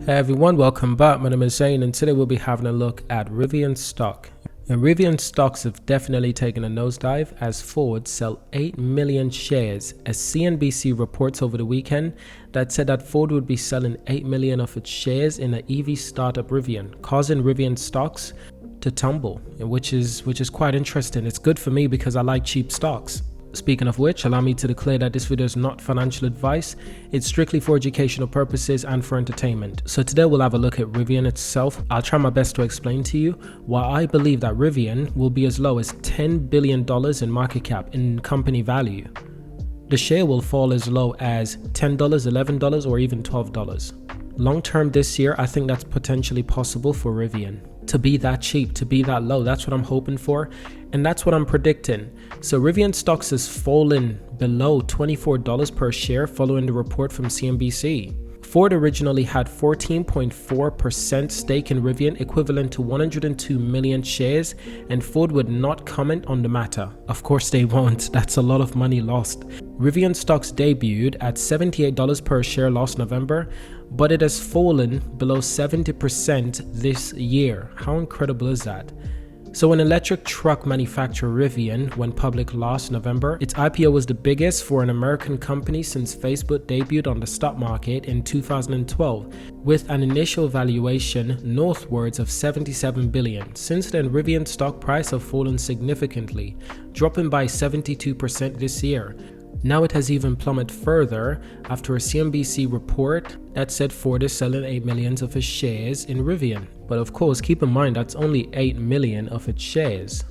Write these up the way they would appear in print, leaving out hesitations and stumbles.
Hey everyone, welcome back. My name is Zane and today we'll be having a look at Rivian stock. And Rivian stocks have definitely taken a nosedive as Ford sell 8 million shares, as CNBC reports over the weekend that said that Ford would be selling 8 million of its shares in the EV startup Rivian, causing Rivian stocks to tumble, which is quite interesting. It's good for me because I like cheap stocks. Speaking of which, allow me to declare that this video is not financial advice. It's strictly for educational purposes and for entertainment. So today we'll have a look at Rivian itself. I'll try my best to explain to you why I believe that Rivian will be as low as $10 billion in market cap in company value. The share will fall as low as $10, $11, or even $12. Long term this year, I think that's potentially possible for Rivian. To be that cheap, to be that low, that's what I'm hoping for, and that's what I'm predicting. So Rivian stocks has fallen below $24 per share following the report from CNBC. Ford originally had 14.4% stake in Rivian, equivalent to 102 million shares, and Ford would not comment on the matter. Of course they won't, that's a lot of money lost. Rivian stocks debuted at $78 per share last November, but it has fallen below 70% this year. How incredible is that? So an electric truck manufacturer, Rivian, went public last November. Its IPO was the biggest for an American company since Facebook debuted on the stock market in 2012, with an initial valuation northwards of $77 billion. Since then, Rivian's stock price have fallen significantly, dropping by 72% this year. Now it has even plummeted further after a CNBC report that said Ford is selling 8 million of its shares in Rivian. But of course, keep in mind that's only 8 million of its shares.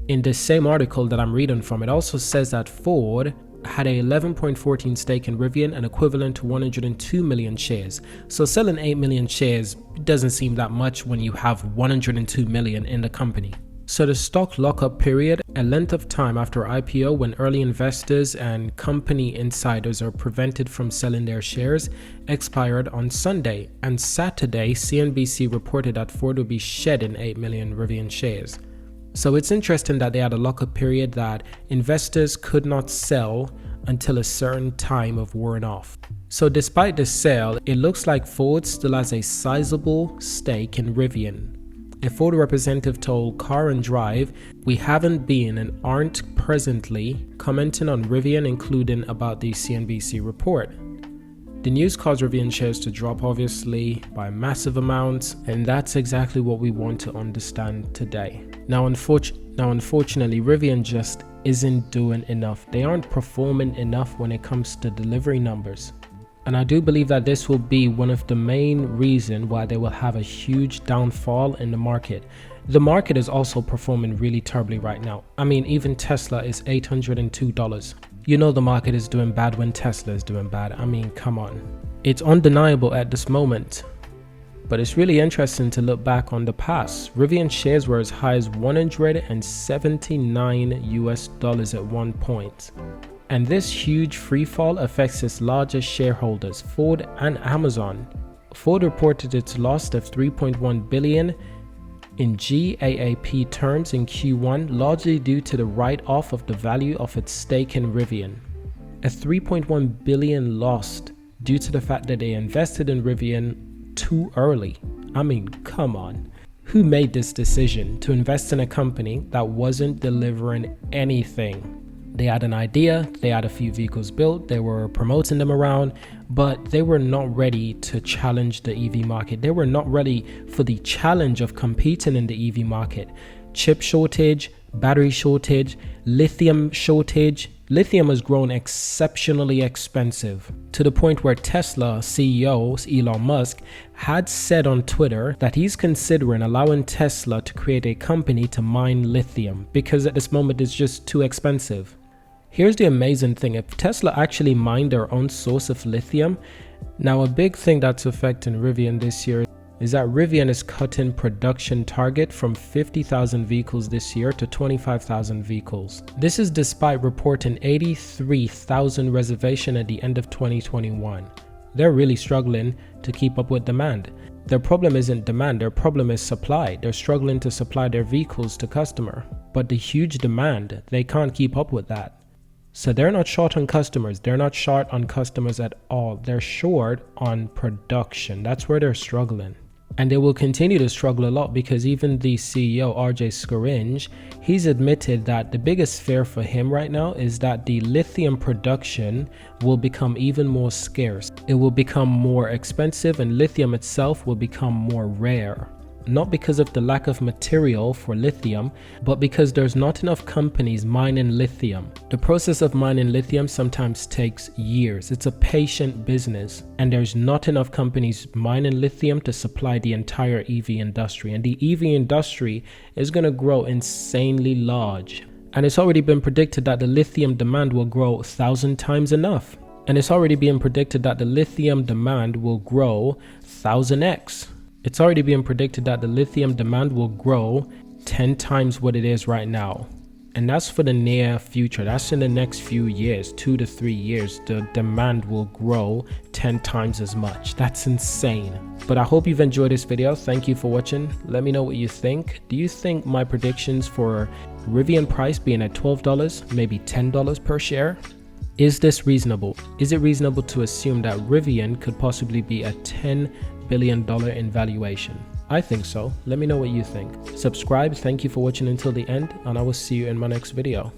In the same article that I'm reading from, it also says that Ford had a 11.14 stake in Rivian, and equivalent to 102 million shares. So selling 8 million shares doesn't seem that much when you have 102 million in the company. So the stock lockup period, a length of time after IPO when early investors and company insiders are prevented from selling their shares, expired on Sunday, and Saturday CNBC reported that Ford would be shedding 8 million Rivian shares. So it's interesting that they had a lockup period that investors could not sell until a certain time of wearing off. So despite the sale, it looks like Ford still has a sizable stake in Rivian. A Ford representative told Car and Drive, "We haven't been and aren't presently commenting on Rivian, including about the CNBC report." The news caused Rivian shares to drop, obviously, by massive amounts, and that's exactly what we want to understand today. Now unfortunately, Rivian just isn't doing enough. They aren't performing enough when it comes to delivery numbers. And I do believe that this will be one of the main reasons why they will have a huge downfall in the market. The market is also performing really terribly right now. I mean, even Tesla is $802. You know the market is doing bad when Tesla is doing bad. I mean, come on. It's undeniable at this moment. But it's really interesting to look back on the past. Rivian shares were as high as $179 US at one point. And this huge freefall affects its largest shareholders, Ford and Amazon. Ford reported its loss of $3.1 billion in GAAP terms in Q1, largely due to the write-off of the value of its stake in Rivian. A $3.1 billion lost due to the fact that they invested in Rivian too early. I mean, come on. Who made this decision to invest in a company that wasn't delivering anything? They had an idea, they had a few vehicles built, they were promoting them around, but they were not ready to challenge the EV market. They were not ready for the challenge of competing in the EV market. Chip shortage, battery shortage, lithium shortage. Lithium has grown exceptionally expensive to the point where Tesla CEO Elon Musk had said on Twitter that he's considering allowing Tesla to create a company to mine lithium because at this moment it's just too expensive. Here's the amazing thing, if Tesla actually mined their own source of lithium, now a big thing that's affecting Rivian this year is that Rivian is cutting production target from 50,000 vehicles this year to 25,000 vehicles. This is despite reporting 83,000 reservations at the end of 2021. They're really struggling to keep up with demand. Their problem isn't demand, their problem is supply. They're struggling to supply their vehicles to customer, but the huge demand, they can't keep up with that. So they're not short on customers. They're not short on customers at all. They're short on production. That's where they're struggling. And they will continue to struggle a lot because even the CEO, RJ Scaringe, he's admitted that the biggest fear for him right now is that the lithium production will become even more scarce. It will become more expensive and lithium itself will become more rare. Not because of the lack of material for lithium, but because there's not enough companies mining lithium. The process of mining lithium sometimes takes years. It's a patient business, and there's not enough companies mining lithium to supply the entire EV industry. And the EV industry is going to grow insanely large. And it's already been predicted that the lithium demand will grow 1,000 times enough. And it's already been predicted that the lithium demand will grow 1,000x. It's already being predicted that the lithium demand will grow 10 times what it is right now. And that's for the near future. That's in the next few years, 2 to 3 years, the demand will grow 10 times as much. That's insane. But I hope you've enjoyed this video. Thank you for watching. Let me know what you think. Do you think my predictions for Rivian price being at $12, maybe $10 per share? Is this reasonable? Is it reasonable to assume that Rivian could possibly be a $10 billion in valuation? I think so. Let me know what you think. Subscribe. Thank you for watching until the end, and I will see you in my next video.